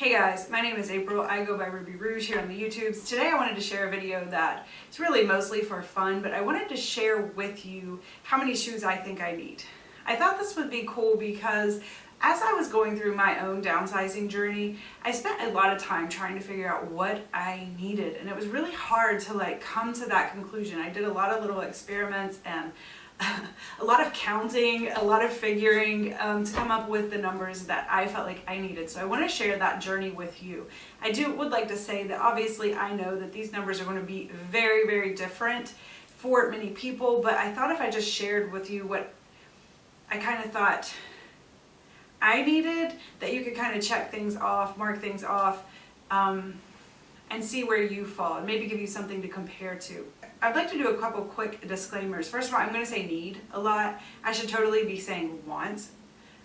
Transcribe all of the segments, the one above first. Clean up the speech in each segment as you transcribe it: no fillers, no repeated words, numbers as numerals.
Hey guys, my name is April. I go by Ruby Rouge here on the YouTubes. Today I wanted to share a video that is really mostly for fun, but I wanted to share with you how many shoes I think I need. I thought this would be cool because as I was going through my own downsizing journey, I spent a lot of time trying to figure out what I needed, and it was really hard to come to that conclusion. I did a lot of little experiments and a lot of counting, a lot of figuring to come up with the numbers that I felt like I needed. So I want to share that journey with you. I would like to say that obviously I know that these numbers are going to be very, very different for many people, but I thought if I just shared with you what I kind of thought I needed, that you could kind of check things off, mark things off, and see where you fall, and maybe give you something to compare to. I'd like to do a couple quick disclaimers. First of all, I'm going to say need a lot. I should totally be saying want.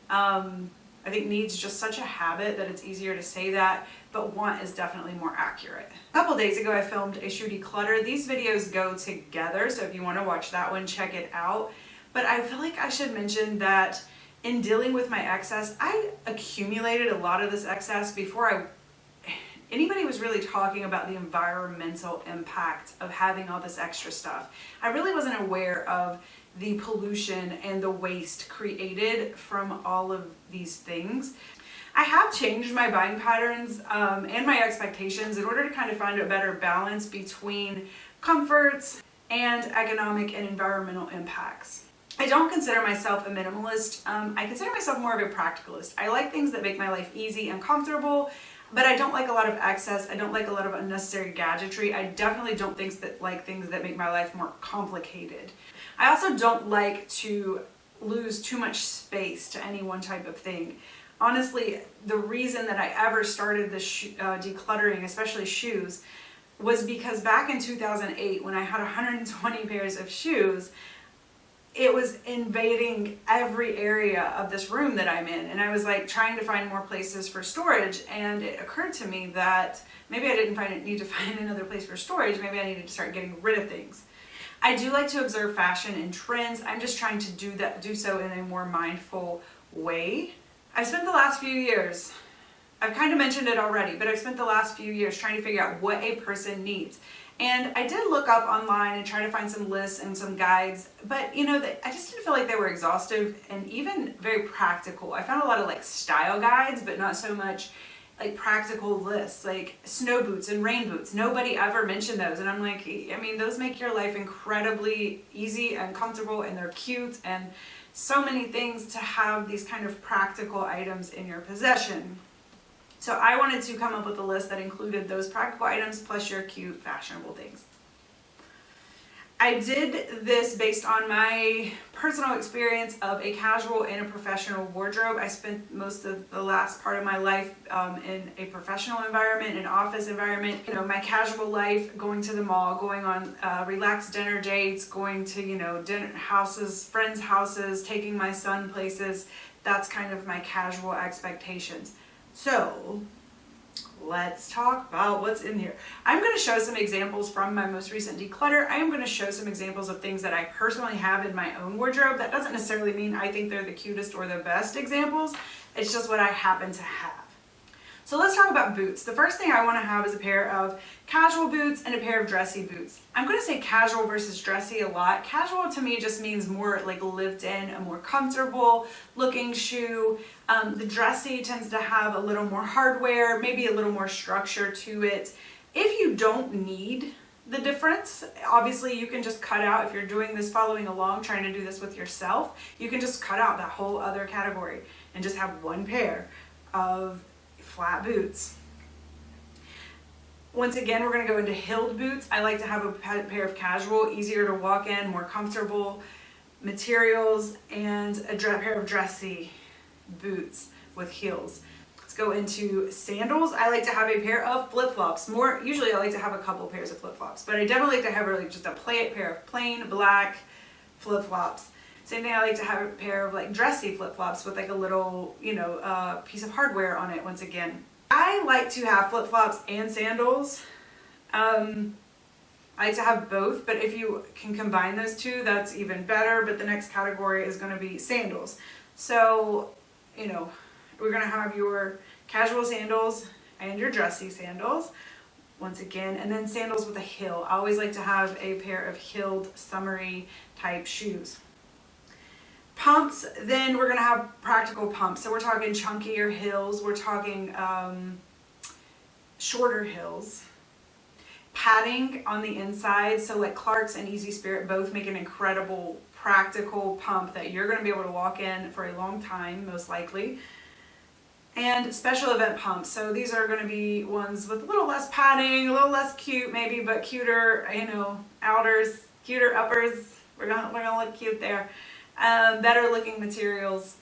I think need's just such a habit that it's easier to say that, but want is definitely more accurate. A couple days ago, I filmed a shoe declutter. These videos go together, so if you want to watch that one, check it out. But I feel like I should mention that in dealing with my excess, I accumulated a lot of this excess before anybody was really talking about the environmental impact of having all this extra stuff. I really wasn't aware of the pollution and the waste created from all of these things. I have changed my buying patterns and my expectations in order to kind of find a better balance between comforts and economic and environmental impacts. I don't consider myself a minimalist. I consider myself more of a practicalist. I like things that make my life easy and comfortable, but I don't like a lot of excess. I don't like a lot of unnecessary gadgetry. I definitely don't like things that make my life more complicated. I also don't like to lose too much space to any one type of thing. Honestly, the reason that I ever started this decluttering, especially shoes, was because back in 2008, when I had 120 pairs of shoes, it was invading every area of this room that I'm in, and I was trying to find more places for storage, and it occurred to me that maybe I didn't need to find another place for storage. Maybe I needed to start getting rid of things. I do like to observe fashion and trends. I'm just trying to do so in a more mindful way. I've spent the last few years, I've kind of mentioned it already, but I've spent the last few years trying to figure out what a person needs. And I did look up online and try to find some lists and some guides, but I just didn't feel like they were exhaustive and even very practical. I found a lot of style guides, but not so much practical lists, like snow boots and rain boots. Nobody ever mentioned those, and I'm like, I mean, those make your life incredibly easy and comfortable, and they're cute, and so many things to have these kind of practical items in your possession. So I wanted to come up with a list that included those practical items plus your cute, fashionable things. I did this based on my personal experience of a casual and a professional wardrobe. I spent most of the last part of my life in a professional environment, an office environment. My casual life, going to the mall, going on relaxed dinner dates, going to dinner houses, friends' houses, taking my son places. That's kind of my casual expectations. So let's talk about what's in here. I'm going to show some examples from my most recent declutter. I am going to show some examples of things that I personally have in my own wardrobe. That doesn't necessarily mean I think they're the cutest or the best examples. It's just what I happen to have. So let's talk about boots. The first thing I want to have is a pair of casual boots and a pair of dressy boots. I'm going to say casual versus dressy a lot. Casual to me just means more lived in, a more comfortable looking shoe. The dressy tends to have a little more hardware, maybe a little more structure to it. If you don't need the difference, obviously you can just cut out, if you're doing this following along, trying to do this with yourself, you can just cut out that whole other category and just have one pair of flat boots. Once again, we're going to go into heeled boots. I like to have a pair of casual, easier to walk in, more comfortable materials, and a pair of dressy boots with heels. Let's go into sandals. I like to have a pair of flip-flops. Usually I like to have a couple pairs of flip-flops, but I definitely like to have just a pair of plain black flip-flops. Same thing, I like to have a pair of dressy flip-flops with a little, piece of hardware on it once again. I like to have flip-flops and sandals. I like to have both, but if you can combine those two, that's even better. But the next category is going to be sandals. So, we're going to have your casual sandals and your dressy sandals, once again, and then sandals with a heel. I always like to have a pair of heeled summery type shoes. Pumps, then we're gonna have practical pumps. So we're talking chunkier heels, we're talking shorter heels. Padding on the inside, so like Clark's and Easy Spirit both make an incredible practical pump that you're gonna be able to walk in for a long time, most likely. And special event pumps, so these are gonna be ones with a little less padding, a little less cute maybe, but cuter, you know, outers, cuter uppers. We're gonna look cute there. Better looking materials,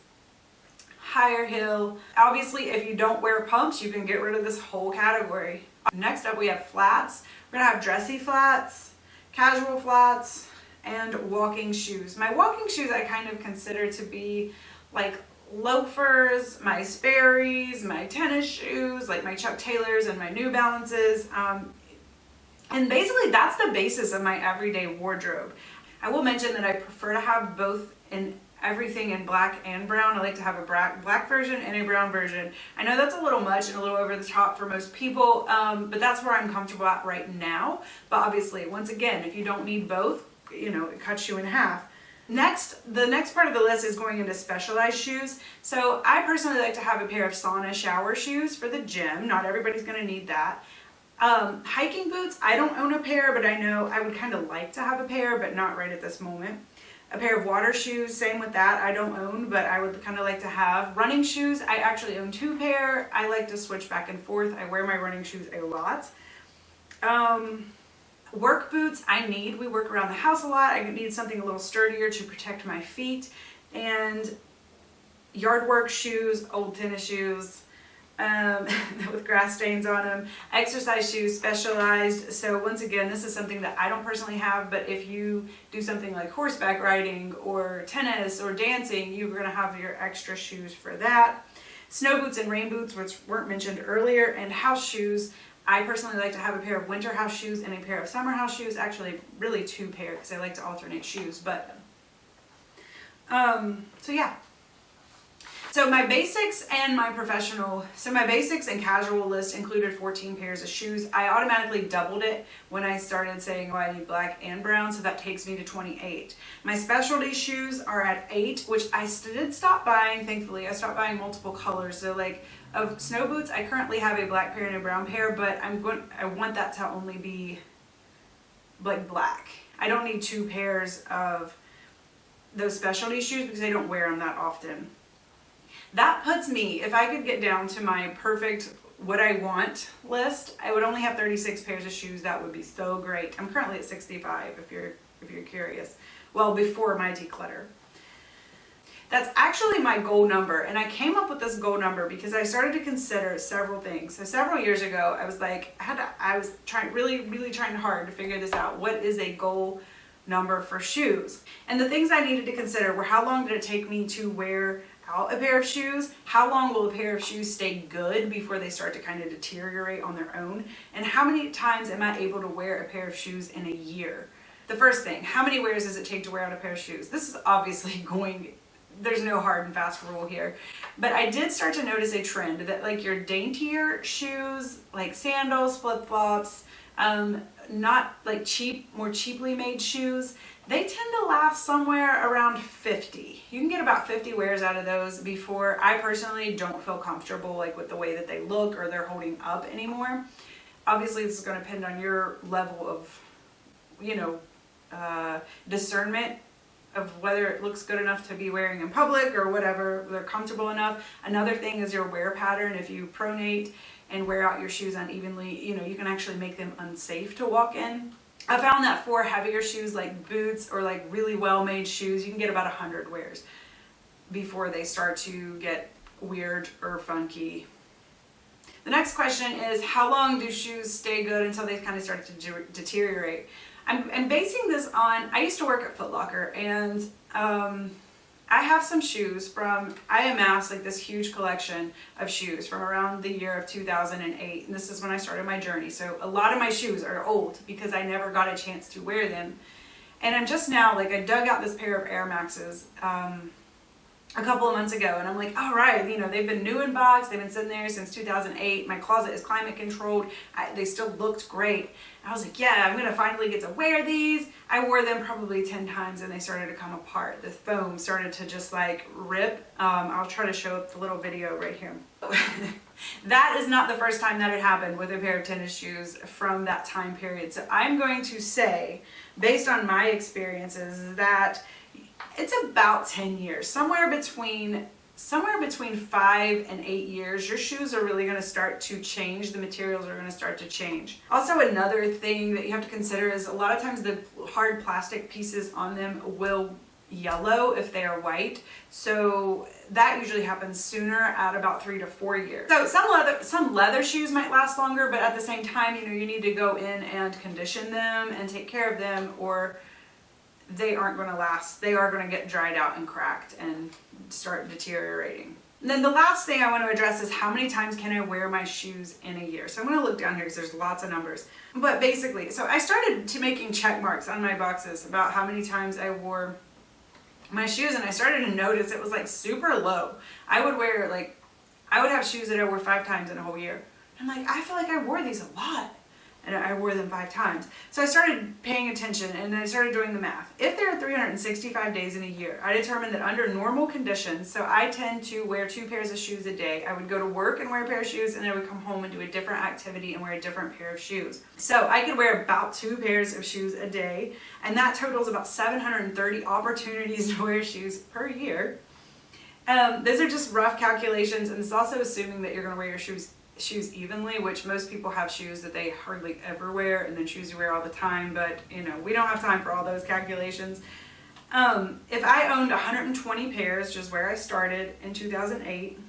higher heel. Obviously, if you don't wear pumps, you can get rid of this whole category. Next up, we have flats. We're gonna have dressy flats, casual flats, and walking shoes. My walking shoes I kind of consider to be like loafers, my Sperry's, my tennis shoes, like my Chuck Taylors and my New Balances. And basically that's the basis of my everyday wardrobe. I will mention that I prefer to have both in everything in black and brown. I like to have a black version and a brown version. I know that's a little much and a little over the top for most people, but that's where I'm comfortable at right now. But obviously, once again, if you don't need both, you know, it cuts you in half. The next part of the list is going into specialized shoes. So I personally like to have a pair of sauna shower shoes for the gym. Not everybody's gonna need that. Hiking boots, I don't own a pair, but I know I would kind of like to have a pair, but not right at this moment. A pair of water shoes, same with that, I don't own, but I would kind of like to have. Running shoes, I actually own 2 pair. I like to switch back and forth. I wear my running shoes a lot. Work boots, we work around the house a lot. I need something a little sturdier to protect my feet. And yard work shoes, old tennis shoes, with grass stains on them. Exercise shoes, specialized. So once again, this is something that I don't personally have, but if you do something like horseback riding or tennis or dancing, you're gonna have your extra shoes for that. Snow boots and rain boots, which weren't mentioned earlier, and house shoes. I personally like to have a pair of winter house shoes and a pair of summer house shoes. Actually, really 2 pairs because I like to alternate shoes, but so yeah. So my basics and casual list included 14 pairs of shoes. I automatically doubled it when I started saying, oh, I need black and brown, so that takes me to 28. My specialty shoes are at 8, which I did stop buying, thankfully. I stopped buying multiple colors. So like of snow boots, I currently have a black pair and a brown pair, but I want that to only be like black. I don't need 2 pairs of those specialty shoes because I don't wear them that often. That puts me, if I could get down to my perfect what I want list, I would only have 36 pairs of shoes. That would be so great. I'm currently at 65 if you're curious. Well, before my declutter. That's actually my goal number, and I came up with this goal number because I started to consider several things. So several years ago, I was like, I was really trying hard to figure this out. What is a goal number for shoes? And the things I needed to consider were how long did it take me to wear out a pair of shoes, how long will a pair of shoes stay good before they start to kind of deteriorate on their own, and how many times am I able to wear a pair of shoes in a year? The first thing, how many wears does it take to wear out a pair of shoes? This is obviously there's no hard and fast rule here, but I did start to notice a trend that like your daintier shoes, like sandals, flip-flops, not like more cheaply made shoes, they tend to last somewhere around 50. You can get about 50 wears out of those before I personally don't feel comfortable like with the way that they look or they're holding up anymore. Obviously, this is going to depend on your level of, discernment of whether it looks good enough to be wearing in public or whatever, they're comfortable enough. Another thing is your wear pattern. If you pronate and wear out your shoes unevenly, you can actually make them unsafe to walk in. I found that for heavier shoes like boots or like really well-made shoes, you can get about 100 wears before they start to get weird or funky. The next question is, how long do shoes stay good until they kind of start to deteriorate? I'm basing this on, I used to work at Foot Locker, and I have some shoes I amassed like this huge collection of shoes from around the year of 2008, and this is when I started my journey. So a lot of my shoes are old because I never got a chance to wear them. And I'm just now, like I dug out this pair of Air Maxes a couple of months ago, and I'm like, all right, you know, they've been new in box, they've been sitting there since 2008, my closet is climate controlled, they still looked great. I was like, yeah, I'm gonna finally get to wear these. I wore them probably 10 times and they started to come apart. The foam started to just like rip. I'll try to show up the little video right here. That is not the first time that it happened with a pair of tennis shoes from that time period. So I'm going to say, based on my experiences, that it's about 10 years, somewhere between 5 and 8 years, your shoes are really going to start to change. The materials are going to start to change. Also, another thing that you have to consider is a lot of times the hard plastic pieces on them will yellow if they are white. So that usually happens sooner, at about 3 to 4 years. So some leather shoes might last longer, but at the same time, you know, you need to go in and condition them and take care of them, or they aren't going to last. They are going to get dried out and cracked and start deteriorating. And then the last thing I want to address is how many times can I wear my shoes in a year? So I'm going to look down here because there's lots of numbers. But basically, so I started making check marks on my boxes about how many times I wore my shoes, and I started to notice it was like super low. I would have shoes that I wore 5 times in a whole year. I'm like, I feel like I wore these a lot. And I wore them 5 times. So I started paying attention and I started doing the math. If there are 365 days in a year, I determined that under normal conditions, so I tend to wear 2 pairs of shoes a day. I would go to work and wear a pair of shoes, and I would come home and do a different activity and wear a different pair of shoes. So I could wear about 2 pairs of shoes a day, and that totals about 730 opportunities to wear shoes per year. Those are just rough calculations, and it's also assuming that you're going to wear your shoes evenly, which most people have shoes that they hardly ever wear and then shoes you wear all the time, but you know, we don't have time for all those calculations. If I owned 120 pairs, just where I started in 2008,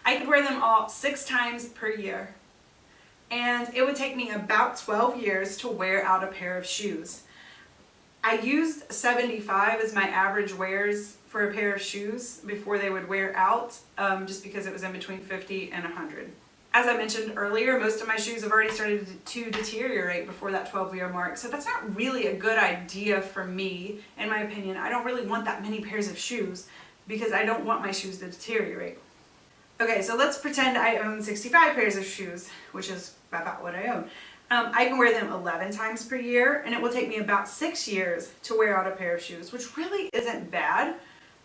I could wear them all 6 times per year, and it would take me about 12 years to wear out a pair of shoes. I used 75 as my average wears for a pair of shoes before they would wear out, just because it was in between 50 and 100. As I mentioned earlier, most of my shoes have already started to deteriorate before that 12-year mark, so that's not really a good idea for me, in my opinion. I don't really want that many pairs of shoes because I don't want my shoes to deteriorate. Okay, so let's pretend I own 65 pairs of shoes, which is about what I own. I can wear them 11 times per year, and it will take me about 6 years to wear out a pair of shoes, which really isn't bad.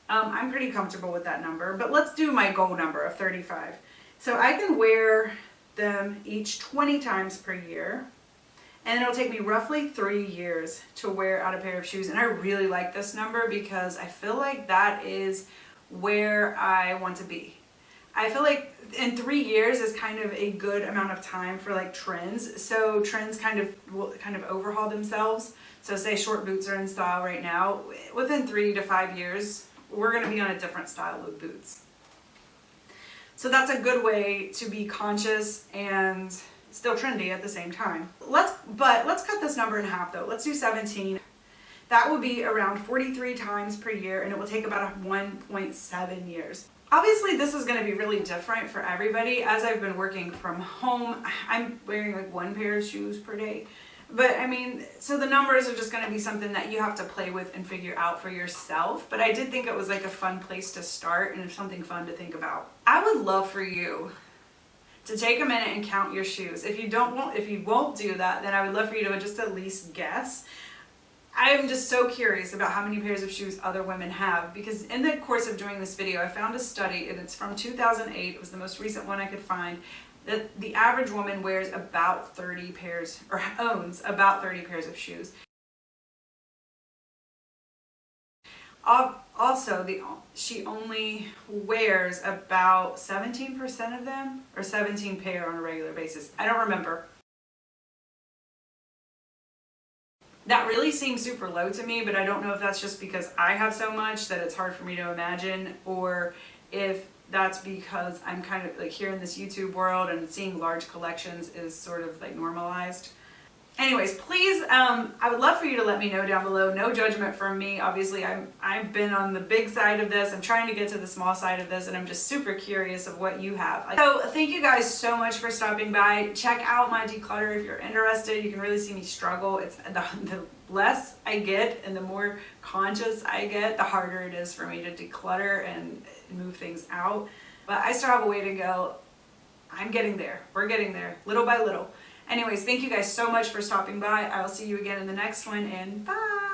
I'm pretty comfortable with that number, but let's do my goal number of 35. So I can wear them each 20 times per year, and it'll take me roughly 3 years to wear out a pair of shoes. And I really like this number because I feel like that is where I want to be. I feel like in 3 years is kind of a good amount of time for like trends. So trends will overhaul themselves. So say short boots are in style right now. Within 3 to 5 years, we're going to be on a different style of boots. So that's a good way to be conscious and still trendy at the same time. Let's cut this number in half though. Let's do 17. That will be around 43 times per year, and it will take about 1.7 years. Obviously, this is going to be really different for everybody. As I've been working from home, I'm wearing like 1 pair of shoes per day. But I mean, so the numbers are just going to be something that you have to play with and figure out for yourself. But I did think it was like a fun place to start and something fun to think about. I would love for you to take a minute and count your shoes. If you won't do that, then I would love for you to just at least guess. I'm just so curious about how many pairs of shoes other women have, because in the course of doing this video, I found a study, and it's from 2008. It was the most recent one I could find, that the average woman wears about 30 pairs, or owns about 30 pairs of shoes. Also, she only wears about 17% of them, or 17 pair on a regular basis. I don't remember. That really seems super low to me, but I don't know if that's just because I have so much that it's hard for me to imagine, or if that's because I'm kind of like here in this YouTube world and seeing large collections is sort of like normalized. Anyways, please, I would love for you to let me know down below. No judgment from me. Obviously, I've been on the big side of this. I'm trying to get to the small side of this, and I'm just super curious of what you have. So thank you guys so much for stopping by. Check out my declutter if you're interested. You can really see me struggle. It's the less I get and the more conscious I get, the harder it is for me to declutter and and move things out. But I still have a way to go. I'm getting there. We're getting there, little by little. Anyways, thank you guys so much for stopping by. I will see you again in the next one, and bye!